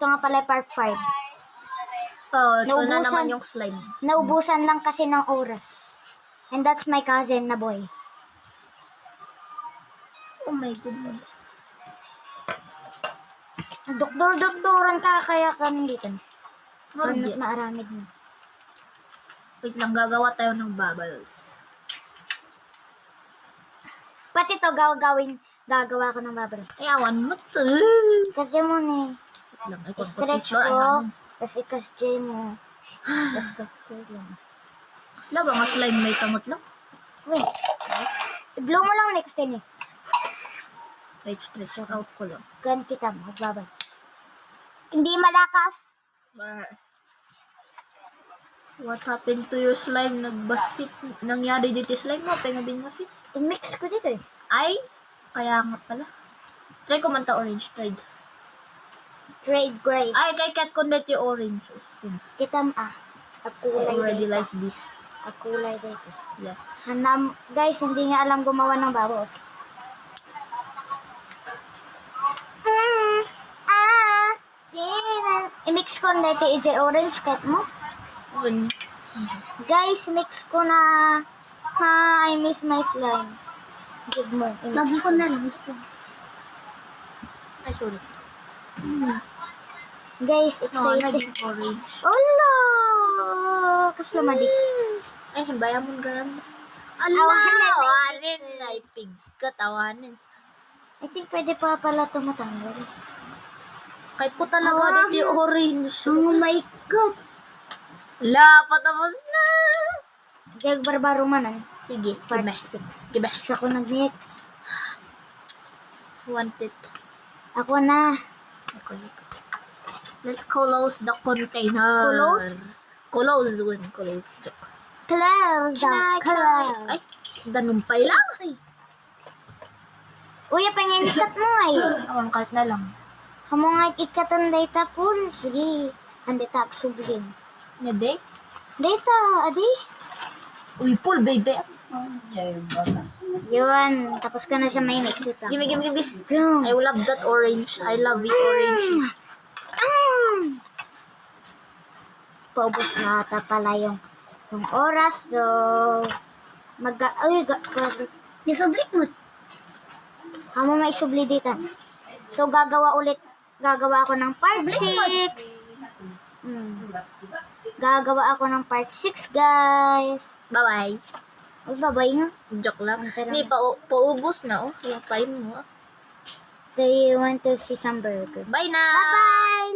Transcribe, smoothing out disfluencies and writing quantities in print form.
ito nga pala part 5. Oh, ito na Naubusan. naman yung slime. Naubusan lang kasi ng oras. And that's my cousin na boy. Oh my goodness. Doktor-doktoran ka kaya ka nandito. Marami. Maaramid mo. Wait lang, gagawa tayo ng bubbles. Pati to gagawa ko ng bubbles. Ay, awan mo to. Kasi mo ni. Wait lang, ay, Stretch teacher, ay, ko. hanin. Tapos ikas-J mo. Tapos kas-J lang. Kasla ba nga slime may kamot lang? Wait. I-blow mo lang next time eh. Wait, stretch out ko lang. Gan kita mo. Magbabay. Hindi malakas. What happened to your slime? Nagbasit. Nangyari dito yung slime mo. Pengabing masit. I-mix ko dito eh. Ay, kaya nga pala. Try ko man ta orange. Tried. Trade grapes. Ay, kay Kat Condet yung orange. Kita mo ah. I Kulay already dito. like this. Kulay dito. Yeah. Guys, hindi niya alam gumawa ng bubbles. I-mix ko na ito EJ orange cut mo. Un. Guys, mix ko na. I miss my slime. Give mo. Lagi ko na lang. Ay, sorry. Guys, No, excited. naging orange. Olo! Kaslamadi. Ay, himbayan mo gano'n. Awanin, Allah! Awanin! Ay, pigkat. Awanin. I think pwede pa pala ito matanggal. Kahit po talaga dito yung orange. Oh my God! La, patapos na! Gag barbaro manan. Sige, Part gibe. 6. Gibe. Siya ko nag-mix. Want it. Ako na. Ako. Let's close the container. Close? Close. Close. Joke. Close the close. Ay, danumpay lang. Ay. Uy, panginikat mo ay. Awan, kahit na lang. Hamo nga ikatan data pool. Sige. Andi tak sublim. Nede? Data, adi. Uy, Paul, baby. Yun. Tapos ka na siya may mix. Wait lang. Gimme. Boom. I love that orange. I love it orange. Paubos na ata pala yung oras. So, grabe. Nisublik mo. Hamo may subli dito. So, gagawa ako ng part 6. Gagawa ako ng part 6, guys. Bye-bye. Ay, babay nga. Joke lang. Pero- Hindi, paubos na, oh. Yung time mo, ah. Do you want to see some burger? Bye na! Bye-bye!